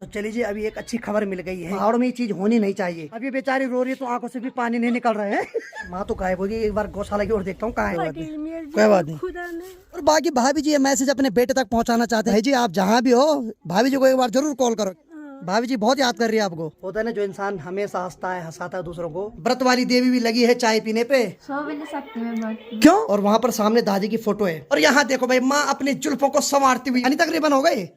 तो चलिए जी, अभी एक अच्छी खबर मिल गई है। पहाड़ों में ये चीज होनी नहीं चाहिए। अभी बेचारी रो रही है तो आंखों से भी पानी नहीं निकल रहा है। माँ तो गायब होगी। एक बार गौशाला की ओर देखता हूँ कहाँ है। कोई बात नहीं। और बाकी भाभी जी ये मैसेज अपने बेटे तक पहुँचाना चाहते हैं। जी आप जहाँ भी हो, भाभी जी को एक बार जरूर कॉल करो। भाभी जी बहुत याद कर रही है आपको। होता है ना, जो इंसान हमेशा हंसता है, हंसाता है दूसरों को। व्रत वाली देवी भी लगी है चाय पीने पे। 100 बजे सकते हैं। क्यों? और वहाँ पर सामने दादी की फोटो है। और यहाँ देखो भाई, माँ अपनी जुल्फों को संवारती हुई। अनिता तकरीबन हो गए।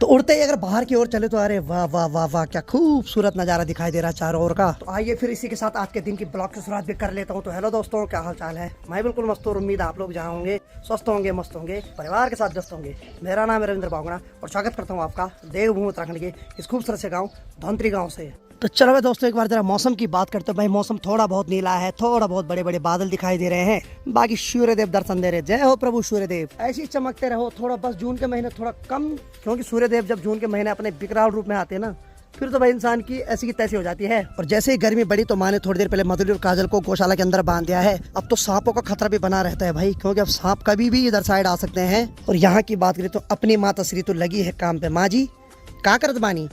तो उड़ते ही अगर बाहर की ओर चले तो अरे वाह वाह वाह वाह, क्या खूबसूरत नजारा दिखाई दे रहा है चारों ओर का। तो आइए फिर इसी के साथ आज के दिन की ब्लॉग की शुरुआत भी कर लेता हूँ। तो हेलो दोस्तों, क्या हाल चाल है? मैं बिल्कुल मस्त हूँ। उम्मीद आप लोग जहाँ होंगे स्वस्थ होंगे, मस्त होंगे, परिवार के साथ व्यस्त होंगे। मेरा नाम है रविंद्र बागुणा और स्वागत करता हूँ आपका देवभूमि उत्तराखंड के इस खूबसूरत से गाँव धौंतरी गाँव से। तो चलो भाई दोस्तों, एक बार जरा मौसम की बात करते हैं। भाई मौसम थोड़ा बहुत नीला है, थोड़ा बहुत बड़े बड़े बादल दिखाई दे रहे हैं। बाकी सूर्यदेव दर्शन दे रहे। जय हो प्रभु सूर्यदेव, ऐसे ही चमकते रहो। थोड़ा बस जून के महीने थोड़ा कम, क्योंकि सूर्यदेव जब जून के महीने अपने विकराल रूप में आते हैं ना, फिर तो भाई इंसान की ऐसी की तैसी हो जाती है। और जैसे ही गर्मी बढ़ी तो माँ ने थोड़ी देर पहले मधुरी और काजल को गौशाला के अंदर बांध दिया है। अब तो सांपों का खतरा भी बना रहता है भाई, क्योंकि अब सांप कभी भी इधर साइड आ सकते हैं। और यहाँ की बात करें तो अपनी माँ तसरी तो लगी है काम पे। माँ जी क्या करत बानी?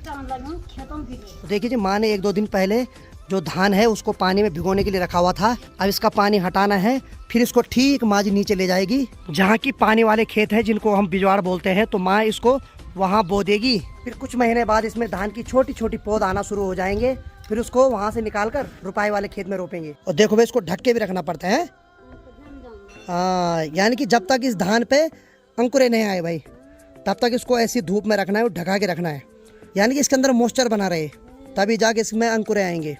तो देखिए जी, माँ ने 1-2 दिन पहले जो धान है उसको पानी में भिगोने के लिए रखा हुआ था। अब इसका पानी हटाना है, फिर इसको ठीक माँ जी नीचे ले जाएगी जहाँ की पानी वाले खेत है, जिनको हम बिजवाड़ बोलते हैं। तो माँ इसको वहाँ बो देगी। फिर कुछ महीने बाद इसमें धान की छोटी छोटी पौध आना शुरू हो जाएंगे। फिर उसको वहाँ से निकाल कर रुपाई वाले खेत में रोपेंगे। और देखो भाई, इसको ढक के भी रखना पड़ता है। हाँ, यानी कि जब तक इस धान पे अंकुरे नहीं आए भाई, तब तक इसको ऐसी धूप में रखना है और ढका के रखना है। यानी कि इसके अंदर मॉइस्चर बना रहे, तभी जाके इसमें अंकुरे आएंगे।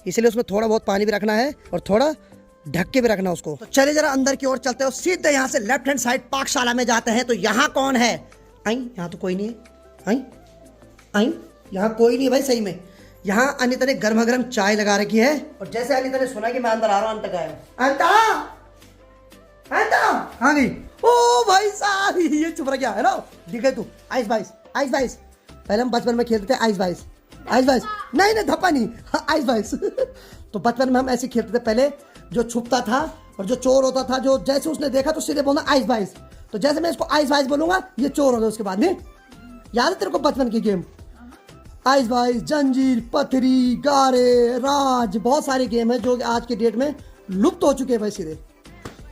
इसलिए उसमें थोड़ा बहुत पानी भी रखना है और थोड़ा ढक के भी रखना उसको। तो चलिए जरा अंदर की ओर चलते हैं। सीधे यहाँ से लेफ्ट हैंड साइड पाकशाला में जाते हैं। तो यहाँ कौन है? आई, यहाँ तो कोई नहीं है। आई आई, यहाँ कोई नहीं भाई सही में। यहाँ अनिता ने गर्मा गर्म चाय लगा रखी है। और जैसे अनिता ने सुना कि मैं अंदर आ रहा हूँ, अंत अनिता अनिता हाँ गई। ओ भाई साहब, ये चुप रह गया है ना। दिखे तू आइस बाइस, आइस बाइस। पहले हम बचपन में खेलते थे आइस बाइस, आइस बाइस। नहीं नहीं धप्पा नहीं, हाँ, आइस बाइस। तो बचपन में हम ऐसे खेलते थे। पहले जो छुपता था और जो चोर होता था, जो जैसे उसने देखा तो सीधे बोलना आइस बाइस। तो जैसे मैं इसको आइस बाइस बोलूंगा, ये चोर हो गया। उसके बाद में याद है तेरे को बचपन की गेम? आइस बाइस, जंजीर, पथरी, गारे, राज, बहुत सारे गेम है जो आज के डेट में लुप्त हो चुके हैं भाई सीधे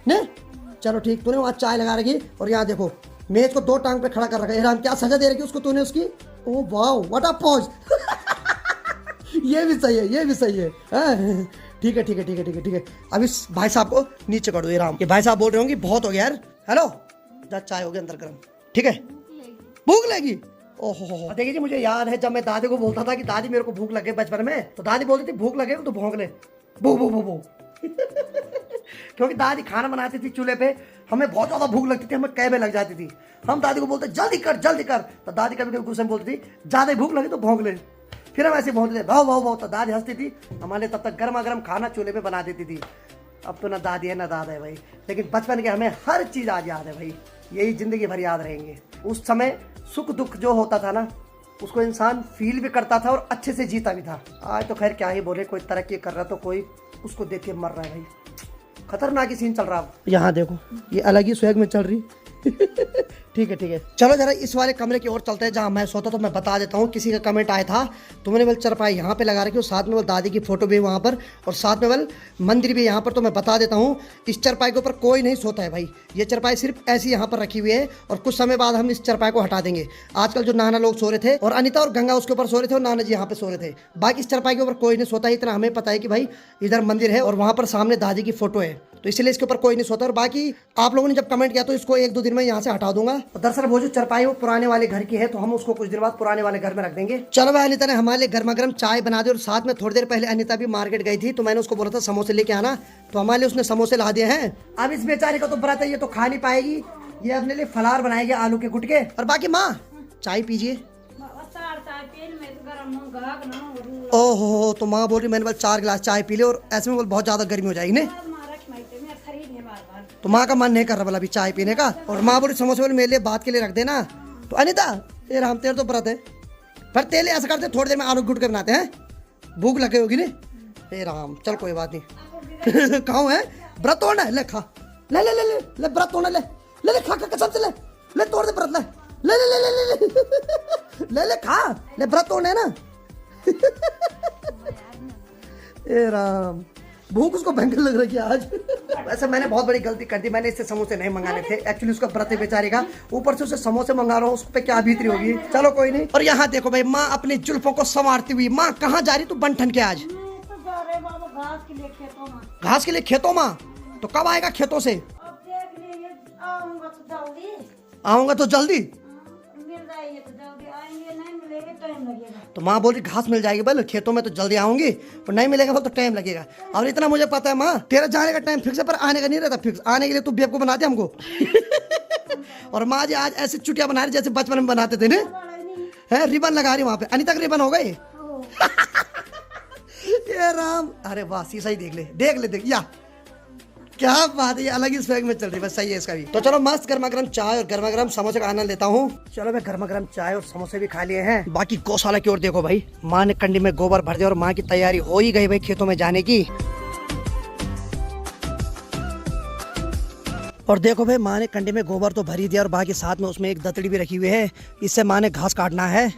ने। चलो ठीक, तूने वहाँ चाय लगा रखी। और यहाँ देखो, मेज को 2 टांग पे खड़ा कर रखा है। राम क्या सजा दे रखी उसको तूने उसकी। ओ वाह, व्हाट अ पोज। ये भी सही है, ये भी सही है। ठीक है ठीक है ठीक है ठीक है ठीक है। अब इस भाई साहब को नीचे कर दो। ये राम, ये भाई साहब बोल रहे होंगे बहुत हो गया यार। हेलो, जा चाय हो गया अंदर गर्म। ठीक है, भूख लगी। ओहो, देखिए जी, मुझे याद है जब मैं दादी को बोलता था कि दादी मेरे को भूख लगे बचपन में, तो दादी बोलती थी भूख लगे तो भौंक ले, भू भू भू भू। क्योंकि दादी खाना बनाती थी चूल्हे पे, हमें बहुत ज्यादा भूख लगती थी, हमें कैबे लग जाती थी। हम दादी को बोलते जल्दी कर जल्दी कर। तो दादी कभी कभी गुस्से में बोलती थी ज्यादा भूख लगी तो भौंक ले। फिर हम ऐसे भौंकते थे भाव भाव भाव। तो दादी हंसती थी हमारे, तब तक गर्मा गर्म खाना चूल्हे पे बना देती थी। अब तो ना दादी है ना दादा है भाई, लेकिन बचपन के हमें हर चीज आज याद है भाई। यही जिंदगी भर याद रहेंगे। उस समय सुख दुख जो होता था ना, उसको इंसान फील भी करता था और अच्छे से जीता भी था। आज तो खैर क्या ही बोले, कोई तरक्की कर रहा तो कोई उसको देख के मर रहा है भाई। खतरनाक ही सीन चल रहा है। यहाँ देखो, ये अलग ही स्वैग में चल रही। ठीक है ठीक है, चलो जरा इस वाले कमरे की ओर चलते हैं जहाँ मैं सोता। तो मैं बता देता हूँ, किसी का कमेंट आया था तो मैंने बोल चरपाई यहाँ पे लगा रखी, और साथ में वो दादी की फोटो भी वहाँ पर, और साथ में बोल मंदिर भी यहाँ पर। तो मैं बता देता हूँ, इस चरपाई के ऊपर कोई नहीं सोता है भाई। ये चरपाई सिर्फ ऐसी यहाँ पर रखी हुई है, और कुछ समय बाद हम इस चरपाई को हटा देंगे। आजकल जो नाना लोग सो रहे थे, और अनिता और गंगा उसके ऊपर सो रहे थे, और नाना जी यहाँ पे सो रहे थे। बाकी इस चरपाई के ऊपर कोई नहीं सोता है। इतना हमें पता है कि भाई इधर मंदिर है और वहाँ पर सामने दादी की फोटो है, तो इसलिए इसके ऊपर कोई नहीं सोता। और बाकी आप लोगों ने जब कमेंट किया तो इसको 1-2 दिन में यहाँ से हटा दूंगा। दरअसल वो जो चरपाई वो पुराने वाले घर की है, तो हम उसको कुछ दिन बाद पुराने वाले घर में रख देंगे। चलो भाई, अनिता ने हमारे लिए गर्मा गर्म चाय बना दी। और साथ में थोड़ी देर पहले अनिता भी मार्केट गई थी, तो मैंने उसको बोला था समोसे लेके आना, तो हमारे लिए उसने समोसे ला दिए हैं। अब इस बेचारे का तो व्रत है, ये तो खा नहीं पाएगी। ये अपने लिए फलार बनाएगी आलू के गुटके। और बाकी माँ चाय पीजिए। ओहो, तो माँ बोल रही मैंने बोल 4 गिलास चाय पी ले, और ऐसे में बोल बहुत ज्यादा गर्मी हो जाएगी ने। तो माँ का मन नहीं कर रहा बोला अभी चाय पीने का। और माँ बोली समोसे बोले मेरे लिए बात के लिए रख देना। तो अनिता ये राम तेरे तो व्रत है, पर तेल ऐसा करते थोड़ी देर में आलू गुटके बनाते हैं, भूख लगे होगी ने। ए राम, चल कोई बात नहीं। खाओ है व्रत तोड़ना है, ले खा, ले ले ले ले ले व्रत तोड़ना, ले ले ले खा खा कसम से ले ले तोड़ दे व्रत ले। ले ले ले ले ले ले ले ले खा ले, व्रत तोड़ना है ना। ए राम, भूख उसको भयंकर लग रही है आज। वैसे मैंने बहुत बड़ी गलती कर दी, मैंने इससे समोसे नहीं मंगाने थे। एक्चुअली उसका व्रत है बेचारे का, ऊपर से उसे समोसे मंगा रहा हूँ, उस पे क्या भीतरी होगी। चलो कोई नहीं। और यहाँ देखो भाई, माँ अपनी जुल्फों को संवारती हुई। माँ कहाँ जा रही तू बनठन के आज? घास के लिए खेतों माँ? तो कब आएगा खेतों से? आऊंगा तो जल्दी। तो माँ बोल रही घास मिल जाएगी, बोले खेतों में तो जल्दी आऊंगी, और नहीं मिलेगा तो टाइम लगेगा। और इतना मुझे पता है माँ, तेरा जाने का टाइम फिक्स है, पर आने का नहीं रहता फिक्स। आने के लिए तू बेवकूफ बना दे हमको। और माँ जी आज ऐसी चुटिया बना रही जैसे बचपन में बनाते थे ना, है रिबन लगा रही वहां पे। अनिता का रिबन हो गई। ये राम, अरे वाह, शीशा ही देख ले देख ले, देख या क्या बात है, ये अलग ही स्वेग में चल रही है। बस सही है इसका भी। तो चलो मस्त गर्मा गर्म चाय और गर्मा गर्म समोसे का आनंद लेता हूँ। चलो मैं गर्मा गर्म चाय और समोसे भी खा लिए हैं। बाकी गौशाला की ओर देखो भाई, माँ ने कंडी में गोबर भर दिया और माँ की तैयारी हो ही गई भाई खेतों में जाने की। और देखो भाई, माँ ने कंडी में गोबर तो भर ही दिया और बाकी साथ में उसमें एक दतड़ी भी रखी हुई है। इससे माँ ने घास काटना है,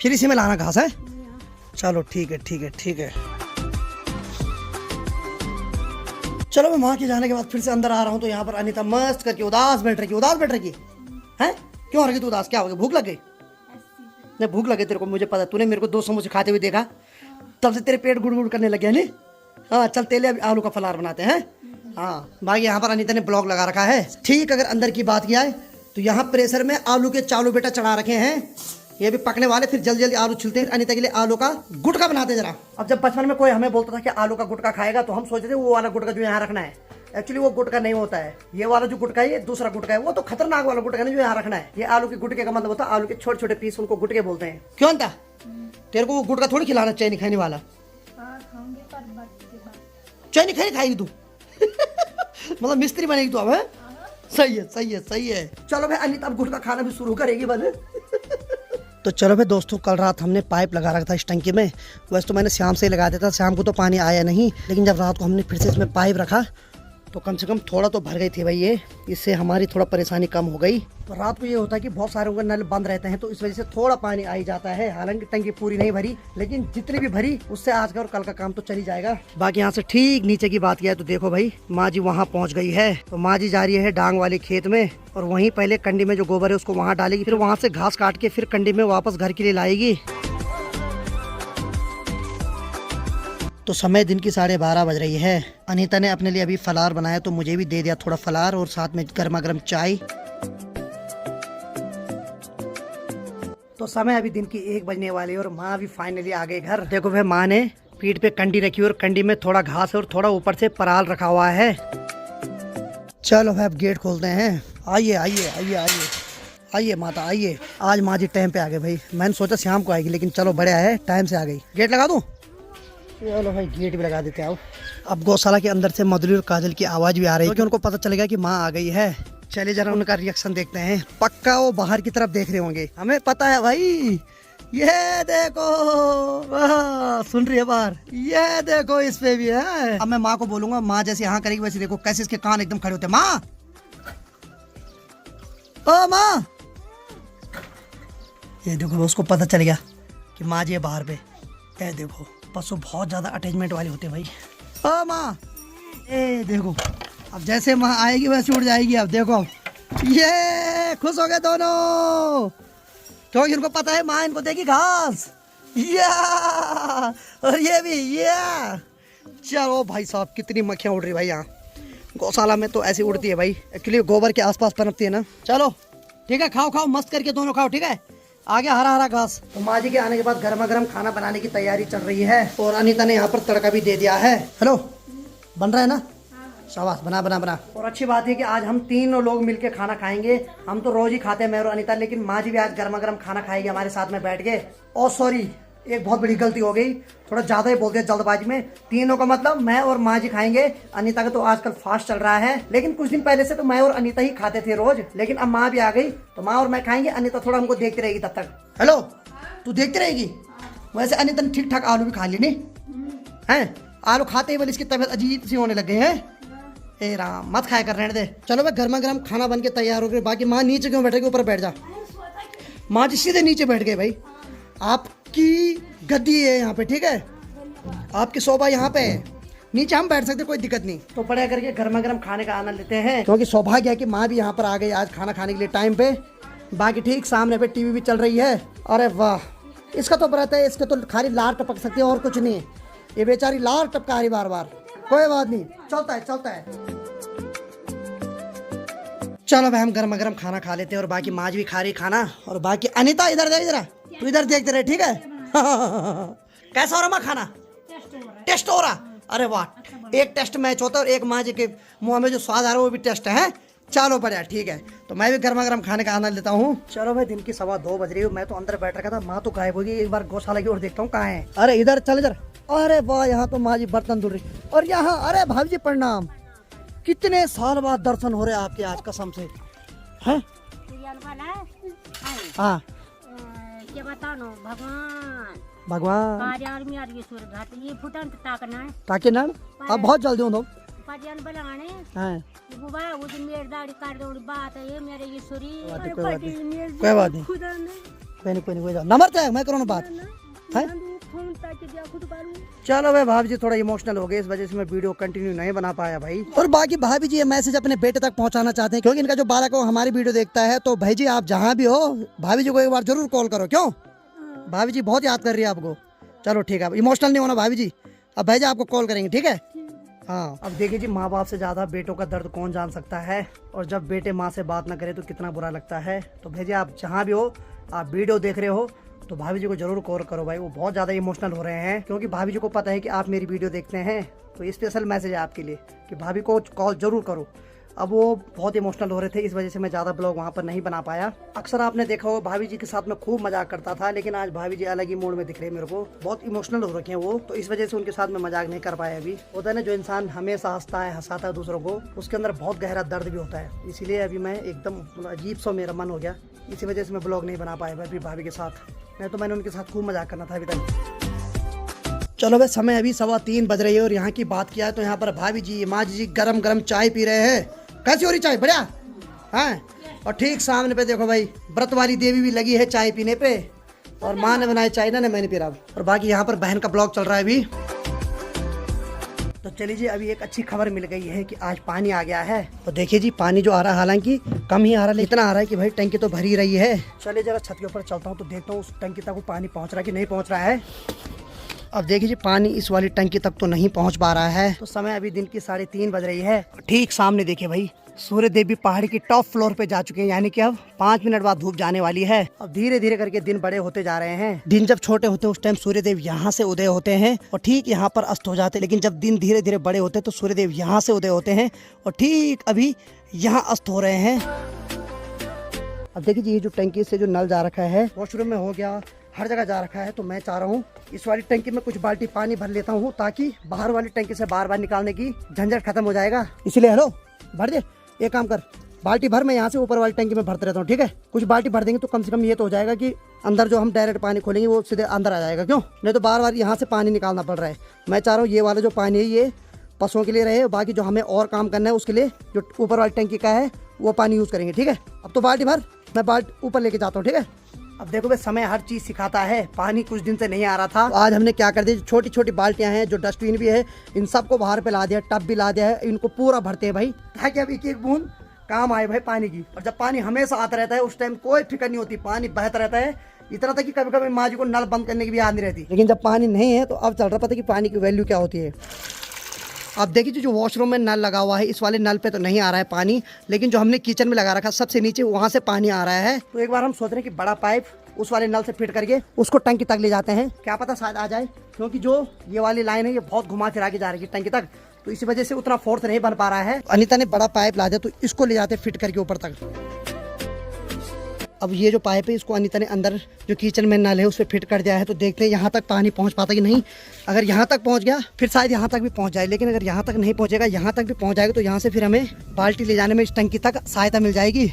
फिर इसी में लाना घास है। चलो ठीक है ठीक है ठीक है। चलो मैं माँ के जाने के बाद फिर से अंदर आ रहा हूँ। तो यहाँ पर अनीता मस्त करके उदास बैठ रही है। क्यों रही तू उदास? क्या हो गया? भूख लग गई? नहीं भूख लगे तेरे को, मुझे पता। तूने मेरे को 2 समोसे खाते हुए देखा, तब से तेरे पेट गुड़ गुड़ करने लग गया नहीं? हाँ चल, तेले अभी आलू का फलार बनाते हैं। हाँ भाई, यहाँ पर अनीता ने ब्लॉग लगा रखा है। ठीक, अगर अंदर की बात किया है तो यहाँ प्रेशर में आलू के चालू बेटा चढ़ा रखे हैं। ये भी पकने वाले, फिर जल्दी जल्दी आलू छिलते हैं। अनीता के लिए आलू का गुटका बनाते जरा। अब जब बचपन में कोई हमें बोलता था कि आलू का गुटका खाएगा, तो हम सोचते थे वो वाला गुटका जो यहाँ रखना है। एक्चुअली वो गुटका नहीं होता है, ये वाला जो गुटका है ये दूसरा गुटका है। वो तो खतरनाक वाला गुटका नहीं जो यहाँ रखना है। ये आलू के गुटके का मतलब होता है आलू के छोटे छोटे पीस, उनको गुटके बोलते हैं। क्यों था तेरे को वो गुटका थोड़ी खिलाना, चैनी खाने वाला? चैनी खाई खाएगी तू? मतलब मिस्त्री बनेगी तू अब? है सही है सही है सही है। चलो भाई, अनीता अब गुटका खाना भी शुरू करेगी बने। तो चलो भाई दोस्तों, कल रात हमने पाइप लगा रखा था इस टंकी में। वैसे तो मैंने शाम से ही लगा दिया था, शाम को तो पानी आया नहीं, लेकिन जब रात को हमने फिर से इसमें पाइप रखा तो कम से कम थोड़ा तो भर गई थी भाई ये। इससे हमारी थोड़ा परेशानी कम हो गई। तो रात को ये होता है कि बहुत सारे उनके नल बंद रहते हैं, तो इस वजह से थोड़ा पानी आ ही जाता है। हालांकि टंकी पूरी नहीं भरी, लेकिन जितनी भी भरी उससे आज का और कल का काम तो चल ही जाएगा। बाकी यहाँ से ठीक नीचे की बात किया है तो देखो भाई, माँ जी वहाँ पहुँच गई है। तो माँ जी जा रही है डांग वाले खेत में, और वहीं पहले कंडी में जो गोबर है उसको वहाँ डालेगी, फिर वहाँ से घास काट के फिर कंडी में वापस घर के लिए लाएगी। तो समय दिन की 12:30 बज रही है। अनीता ने अपने लिए अभी फलार बनाया, तो मुझे भी दे दिया थोड़ा फलार, और साथ में गर्मा गर्म चाय। तो समय अभी दिन की 1 बजने वाली है और माँ भी फाइनली आ गई घर। देखो भाई, माँ ने पीठ पे कंडी रखी और कंडी में थोड़ा घास और थोड़ा ऊपर से पराल रखा हुआ है। चलो भाई अब गेट खोलते हैं। आइए आइए आइए आइए आइए माता आइए। आज माँ जी टाइम पे आ गए भाई। मैंने सोचा शाम को आएगी, लेकिन चलो बढ़िया है, टाइम से आ गई। गेट लगा दूं? चलो भाई गेट भी लगा देते हैं। अब गौशाला के अंदर से मधुरी और काजल की आवाज भी आ रही है, क्योंकि उनको पता चलेगा कि माँ आ गई है। चलिए जरा उनका रिएक्शन देखते हैं। पक्का वो बाहर की तरफ देख रहे होंगे, हमें पता है भाई। ये देखो, सुन रही है बाहर? ये देखो इस पे भी है। अब मैं माँ को बोलूंगा, माँ जैसे यहाँ करेगी वैसे देखो कैसे इसके कान एकदम खड़े होते हैं। माँ, ओ माँ, ये देखो उसको पता चल गया कि माँ जी है बाहर पे। ये देखो पशु बहुत ज्यादा अटैचमेंट वाली होते हैं भाई। ओ माँ, ए देखो अब जैसे माँ आएगी वैसे उड़ जाएगी। अब देखो, अब ये खुश हो गए दोनों, क्योंकि इनको पता है माँ इनको देगी घास। या और ये भी या। चलो भाई साहब, कितनी मक्खियाँ उड़ रही भाई यहाँ गौशाला में। तो ऐसी उड़ती है भाई, एक्चुअली गोबर के आसपास पनपती है ना। चलो ठीक है, खाओ खाओ मस्त करके दोनों खाओ, ठीक है। आगे हरा हरा घास। तो माँ जी के आने के बाद गर्मा गर्म खाना बनाने की तैयारी चल रही है, और अनीता ने यहाँ पर तड़का भी दे दिया है। हेलो, बन रहा है ना? शाबाश, बना बना बना। और अच्छी बात है कि आज हम 3 लोग मिलके खाना खाएंगे। हम तो रोज ही खाते हैं मैं और अनीता, लेकिन माँ जी भी आज गर्मा गर्म खाना खाएगी हमारे साथ में बैठ के। और सॉरी, एक बहुत बड़ी गलती हो गई, थोड़ा ज्यादा ही बोल दिया जल्दबाजी में। 3 का मतलब मैं और माँ जी खाएंगे। अनीता का तो आजकल फास्ट चल रहा है, लेकिन कुछ दिन पहले से तो मैं और अनीता ही खाते थे रोज, लेकिन अब माँ भी आ गई तो माँ और मैं खाएंगे। अनीता थोड़ा हमको देखती रहेगी तब तक। हेलो, तू देखती रहेगी? वैसे अनीता ने ठीक ठाक आलू भी खा ली नहीं है? आलू खाते ही बोले इसकी तबीयत अजीब सी होने लग गई है। ए राम, मत खाया कर, रहने दे। चलो भाई, गर्मा गर्म खाना बन के तैयार हो गए। बाकी माँ नीचे क्यों बैठेगी, ऊपर बैठ जा। माँ जी सीधे नीचे बैठ गए भाई। आपकी गद्दी है यहाँ पे, ठीक है, आपकी शोभा यहाँ पे है, नीचे हम बैठ सकते, कोई दिक्कत नहीं। तो बढ़िया करके गर्मा गर्म खाने का आनंद लेते हैं, क्योंकि सौभाग्य है कि माँ भी यहाँ पर आ गई आज खाना खाने के लिए टाइम पे। बाकी ठीक सामने पे टीवी भी चल रही है। अरे वाह, इसका तो व्रत है, इसके तो खाली लार टपक सकती है और कुछ नहीं। ये बेचारी लार टपका रही बार बार, कोई बात नहीं, चलता है चलता है। चलो भाई हम गर्मा गर्म खाना खा लेते हैं, और बाकी माँ भी खा रही खाना। और बाकी अनीता इधर देख जरा, तू इधर देखते रहे, ठीक है। कैसा हो रहा माँ खाना? टेस्ट हो रहा? अरे वाह, एक टेस्ट मैच होता है और एक माँ जी के मुंह में जो स्वाद आ रहा है वो भी टेस्ट है। चलो बढ़िया, ठीक है। तो मैं भी गर्मा गर्म खाने का आनंद लेता हूँ। चलो भाई, दिन की 2:15 बज रही है, मैं तो अंदर बैठ रखा था, माँ तो गायब होगी। एक बार गौशाला की ओर देखता हूँ कहाँ है। अरे इधर चल इधर। अरे वाह, यहाँ तो माँ जी बर्तन धुल रही, और यहाँ अरे भाभी जी प्रणाम, कितने साल बाद दर्शन हो रहे हैं आपके आज कसम से। हैं? हाँ क्या बतानो भगवान भगवान ये फुटन ताकि ना अब बहुत जल्दी हूँ बलाने हाँ बुबा वो दिन मेरे दाढ़ी काट दो बात है ये मेरे ये सूरी कोई बात नहीं कोई नहीं कोई जाओ नंबर चाहे मैं करूँ ना बात है। चलो भाई भाभी जी थोड़ा इमोशनल हो गए, इस वजह से मैं वीडियो कंटिन्यू नहीं बना पाया भाई। और बाकी भाभी जी ये मैसेज अपने बेटे तक पहुंचाना चाहते हैं, क्योंकि इनका जो बालक है हमारी वीडियो देखता है। तो भाई जी आप जहाँ भी हो, भाभी जी को एक बार जरूर कॉल करो। क्यों? भाभी जी बहुत याद कर रही है आपको। चलो ठीक है, इमोशनल नहीं होना भाभी जी, अब भाई जी आपको कॉल करेंगे, ठीक है। हाँ, अब देखिए जी, माँ बाप से ज्यादा बेटों का दर्द कौन जान सकता है, और जब बेटे माँ से बात ना करे तो कितना बुरा लगता है। तो भाई जी आप जहाँ भी हो, आप वीडियो देख रहे हो तो भाभी जी को जरूर कॉल करो भाई, वो बहुत ज़्यादा इमोशनल हो रहे हैं, क्योंकि भाभी जी को पता है कि आप मेरी वीडियो देखते हैं। तो स्पेशल मैसेज है आपके लिए कि भाभी को कॉल जरूर करो। अब वो बहुत इमोशनल हो रहे थे, इस वजह से मैं ज़्यादा ब्लॉग वहाँ पर नहीं बना पाया। अक्सर आपने देखा हो भाभी जी के साथ मैं खूब मजाक करता था, लेकिन आज भाभी जी अलग ही मूड में दिख रहे हैं मेरे को, बहुत इमोशनल हो रखे हैं वो। तो इस वजह से उनके साथ मैं मजाक नहीं कर पाया। अभी होता है ना, जो इंसान हमेशा हंसता है हंसाता है दूसरों को, उसके अंदर बहुत गहरा दर्द भी होता है। इसीलिए अभी मैं एकदम अजीब सा मेरा मन हो गया, इसी वजह से मैं ब्लॉग नहीं बना पाया अभी भाभी के साथ। मैंने उनके साथ खूब मजाक करना था अभी तक। चलो भाई, समय अभी 3:15 बज रही है, और यहाँ की बात किया है तो यहाँ पर भाभी जी माँ जी गरम गरम चाय पी रहे हैं। कैसी हो रही चाय? बढ़िया हाँ। और ठीक सामने पे देखो भाई, व्रत वाली देवी भी लगी है चाय पीने पे, और माँ ने बनाई चाय ना, मैंने पी रहा। और बाकी यहाँ पर बहन का ब्लॉग चल रहा है अभी। तो चलिए जी, अभी एक अच्छी खबर मिल गई है कि आज पानी आ गया है। तो देखिए जी, पानी जो आ रहा है, हालांकि कम ही आ रहा है, इतना आ रहा है कि भाई टंकी तो भरी रही है। चलिए जरा छत के ऊपर चलता हूँ तो देखता हूँ उस टंकी तक वो पानी पहुँच रहा है कि नहीं पहुँच रहा है। अब देखिए जी, पानी इस वाली टंकी तक तो नहीं पहुंच पा रहा है। तो समय अभी दिन की 3:30 बज रही है। ठीक सामने देखिए भाई, सूर्य देव भी पहाड़ी की टॉप फ्लोर पे जा चुके हैं, यानी कि अब 5 मिनट बाद धूप जाने वाली है। अब धीरे धीरे करके दिन बड़े होते जा रहे हैं। दिन जब छोटे होते हैं उस टाइम सूर्य देव यहाँ से उदय होते हैं और ठीक यहाँ पर अस्त हो जाते हैं, लेकिन जब दिन धीरे धीरे बड़े होते हैं तो सूर्य देव यहाँ से उदय होते हैं और ठीक अभी यहाँ अस्त हो रहे हैं। अब देखिए जी, ये जो टंकी से जो नल जा रखा है, वॉशरूम में हो गया, हर जगह जा रखा है। तो मैं चाह रहा हूँ इस वाली टंकी में कुछ बाल्टी पानी भर लेता हूँ, ताकि बाहर वाली टंकी से बार बार निकालने की झंझट खत्म हो जाएगा। इसलिए हेलो भर दे, एक काम कर, बाल्टी भर, मैं यहाँ से ऊपर वाली टंकी में भरते रहता हूँ, ठीक है। कुछ बाल्टी भर देंगे तो कम से कम ये तो हो जाएगा कि अंदर जो हम डायरेक्ट पानी खोलेंगे वो सीधे अंदर आ जाएगा, क्यों नहीं तो बार बार यहाँ से पानी निकालना पड़ रहा है। मैं चाह रहा हूँ ये वाला जो पानी है ये पशुओं के लिए रहे, बाकी जो हमें और काम करना है उसके लिए जो ऊपर वाली टंकी का है वो पानी यूज़ करेंगे, ठीक है। अब तो बाल्टी भर, मैं बाल्टी ऊपर लेके जाता हूँ, ठीक है। अब देखो भाई, समय हर चीज़ सिखाता है। पानी कुछ दिन से नहीं आ रहा था, तो आज हमने क्या कर दिया, छोटी छोटी बाल्टियां हैं, जो डस्टबिन भी है, इन सबको बाहर पे ला दिया, टब भी ला दिया है, इनको पूरा भरते हैं भाई, ताकि अब एक एक बूंद काम आए भाई पानी की। और जब पानी हमेशा आता रहता है उस टाइम कोई फिक्र नहीं होती, पानी बहता रहता है। इतना तक कि कभी कभी माँ जी को नल बंद करने की भी याद नहीं रहती। लेकिन जब पानी नहीं है तो अब चल रहा पता कि पानी की वैल्यू क्या होती है। अब देखिए जो वॉशरूम में नल लगा हुआ है, इस वाले नल पे तो नहीं आ रहा है पानी, लेकिन जो हमने किचन में लगा रखा सबसे नीचे, वहाँ से पानी आ रहा है। तो एक बार हम सोच रहे हैं कि बड़ा पाइप उस वाले नल से फिट करके उसको टंकी तक ले जाते हैं, क्या पता शायद आ जाए, क्योंकि जो ये वाली लाइन है ये बहुत घुमा फिरा के जा रही है टंकी तक, तो इसी वजह से उतना फोर्स नहीं बन पा रहा है। अनीता ने बड़ा पाइप ला दिया, तो इसको ले जाते फिट करके ऊपर तक। अब ये जो पाइप है इसको अनीता ने अंदर जो किचन में नल है उस पर फिट कर दिया है, तो देखते हैं यहाँ तक पानी पहुँच पाता कि नहीं। अगर यहाँ तक पहुँच गया फिर शायद यहाँ तक भी पहुँच जाए, लेकिन अगर यहाँ तक नहीं पहुँचेगा, यहाँ तक भी पहुँच जाएगा तो यहाँ से फिर हमें बाल्टी ले जाने में इस टंकी तक सहायता मिल जाएगी।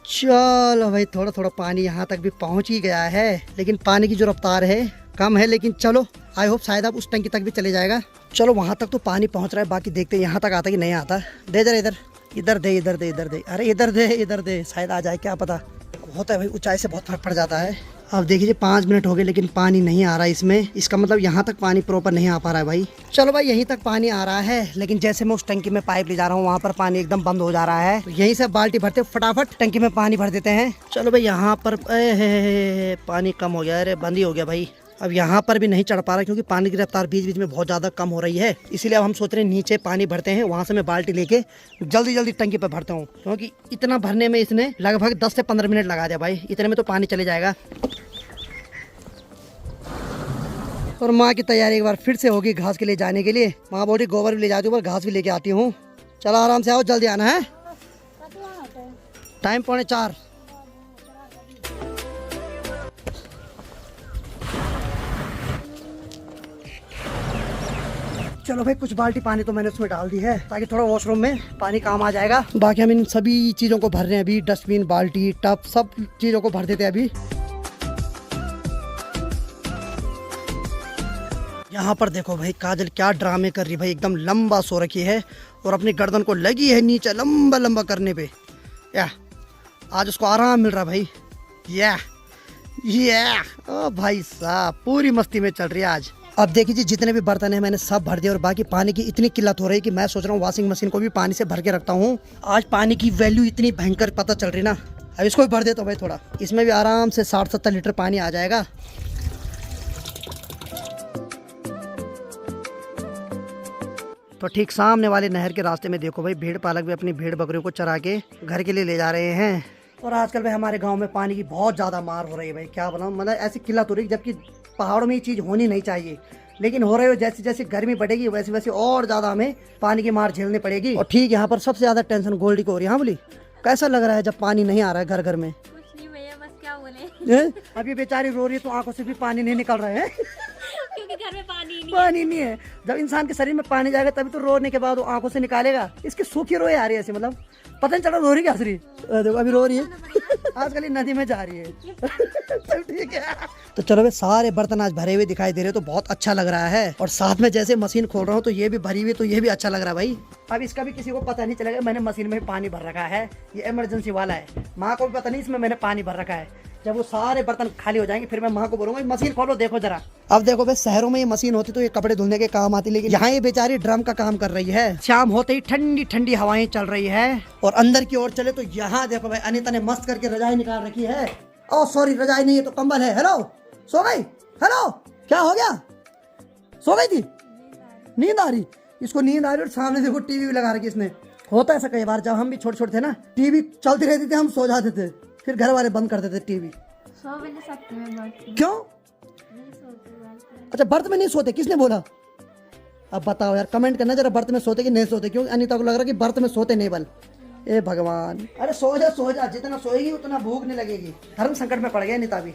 चलो भाई, थोड़ा थोड़ा पानी यहाँ तक भी पहुँच ही गया है, लेकिन पानी की जो रफ्तार है कम है, लेकिन चलो आई होप शायद अब उस टंकी तक भी चले जाएगा। चलो वहाँ तक तो पानी पहुँच रहा है, बाकी देखते हैं यहाँ तक आता कि नहीं आता। दे जरा इधर, इधर दे, इधर दे, इधर दे, अरे इधर दे, इधर दे, शायद आ जाए, क्या पता। होता है भाई, ऊंचाई से बहुत फर्क पड़ जाता है। अब देखिए 5 मिनट हो गए लेकिन पानी नहीं आ रहा है इसमें, इसका मतलब यहाँ तक पानी प्रॉपर नहीं आ पा रहा है भाई। चलो भाई यहीं तक पानी आ रहा है, लेकिन जैसे मैं उस टंकी में पाइप ले जा रहा हूँ वहाँ पर पानी एकदम बंद हो जा रहा है। तो यहीं से बाल्टी भरते फटाफट टंकी में पानी भर देते हैं। चलो भाई यहाँ पर पानी कम हो गया, अरे बंद ही हो गया भाई। अब यहाँ पर भी नहीं चढ़ पा रहा क्योंकि पानी की रफ्तार बीच बीच में बहुत ज़्यादा कम हो रही है, इसीलिए अब हम सोच रहे हैं नीचे पानी भरते हैं, वहाँ से मैं बाल्टी लेके जल्दी जल्दी टंकी पे भरता हूँ, क्योंकि इतना भरने में इसने लगभग 10 से 15 मिनट लगा दिया भाई, इतने में तो पानी चले जाएगा। और माँ की तैयारी एक बार फिर से होगी घास के लिए जाने के लिए। माँ बोली गोबर भी ले जाती हूँ पर घास भी लेके आती हूँ। चलो आराम से आओ, जल्दी आना है, टाइम 3:45। चलो भाई कुछ बाल्टी पानी तो मैंने उसमें डाल दी है ताकि थोड़ा वॉशरूम में पानी काम आ जाएगा। बाकी हम इन सभी चीज़ों को भर रहे हैं अभी, डस्टबिन, बाल्टी, टब, सब चीज़ों को भर देते हैं अभी। यहाँ पर देखो भाई काजल क्या ड्रामे कर रही भाई, एकदम लंबा सो रखी है और अपनी गर्दन को लगी है नीचे लंबा लंबा करने पे। या आज उसको आराम मिल रहा भाई। या ओ भाई साहब पूरी मस्ती में चल रही है आज। अब देखिए जी जितने भी बर्तन हैं मैंने सब भर दिए और बाकी पानी की इतनी किल्लत हो रही है कि मैं सोच रहा हूँ वॉशिंग मशीन को भी पानी से भर के रखता हूँ। आज पानी की वैल्यू इतनी भयंकर पता चल रही ना, अब इसको भी भर देता हूँ भाई थोड़ा, इसमें भी आराम से 60-70 लीटर पानी आ जाएगा। तो ठीक सामने वाले नहर के रास्ते में देखो भाई भेड़ पालक भी अपनी भेड़ बकरियों को चरा के घर के लिए ले जा रहे हैं। और आजकल भाई हमारे गांव में पानी की बहुत ज़्यादा मार हो रही है भाई, क्या बताऊं, मतलब ऐसी किल्लत हो रही है जबकि पहाड़ों में ये चीज़ होनी नहीं चाहिए, लेकिन हो रही है। जैसे जैसे गर्मी बढ़ेगी वैसे वैसे और ज़्यादा हमें पानी की मार झेलनी पड़ेगी। और ठीक यहाँ पर सबसे ज़्यादा टेंशन गोल्डी को हो रही है। हाँ बोली कैसा लग रहा है जब पानी नहीं आ रहा है घर घर में? कुछ नहीं भैया, बस क्या बोले। अब ये बेचारी रो रही है तो आंखों से भी पानी नहीं निकल रहा है क्योंकि घर में पानी नहीं है। जब इंसान के शरीर में पानी जाएगा तभी तो रोने के बाद वो आंखों से निकालेगा। इसकी सूखी रोए आ रही है ऐसे, मतलब पता नहीं चला रो रही क्या हंस रही। देखो अभी रो रही है आजकल नदी में जा रही है चल ठीक है। तो चलो भाई सारे बर्तन आज भरे हुए दिखाई दे रहे तो बहुत अच्छा लग रहा है, और साथ में जैसे मशीन खोल रहा हूँ तो ये भी भरी हुई, तो ये भी अच्छा लग रहा है भाई। अब इसका भी किसी को पता नहीं चलेगा मैंने मशीन में पानी भर रखा है, ये इमरजेंसी वाला है। माँ को भी पता नहीं इसमें मैंने पानी भर रखा है। जब वो सारे बर्तन खाली हो जाएंगे फिर मैं माँ को बोलूंगा मशीन खोलो देखो जरा। अब देखो भाई शहरों में ये मशीन होती तो ये कपड़े धुलने के काम आती, लेकिन यहाँ ये बेचारी ड्रम का काम कर रही है। शाम होते ही ठंडी ठंडी हवाएं चल रही है। और अंदर की ओर चले तो यहाँ देखो भाई अनीता ने मस्त करके रजाई निकाल रखी है। ओ सॉरी रजाई नहीं है तो कंबल है। हेलो सो गई? हेलो क्या हो गया? सो गई थी? नींद आ रही? इसको नींद आ रही और सामने देखो टीवी भी लगा रखी इसने। होता है ऐसा कई बार, जब हम भी छोटे छोटे थे ना टीवी चलती रहती थी हम सो जाते थे, फिर घर वाले बंद कर देते टीवी। सो भी नहीं सकते मैं बात। क्यों? नहीं सोते। अच्छा बर्थ में नहीं सोते, किसने बोला? अब बताओ यार, कमेंट करना जरा, बर्थ में सोते कि नहीं सोते? क्यों अनीता को लग रहा है कि बर्थ में सोते नहीं बल। ए भगवान, अरे सो जा जितना सोएगी उतना भूख नहीं लगेगी। धर्म संकट में पड़ गया अनीता भी।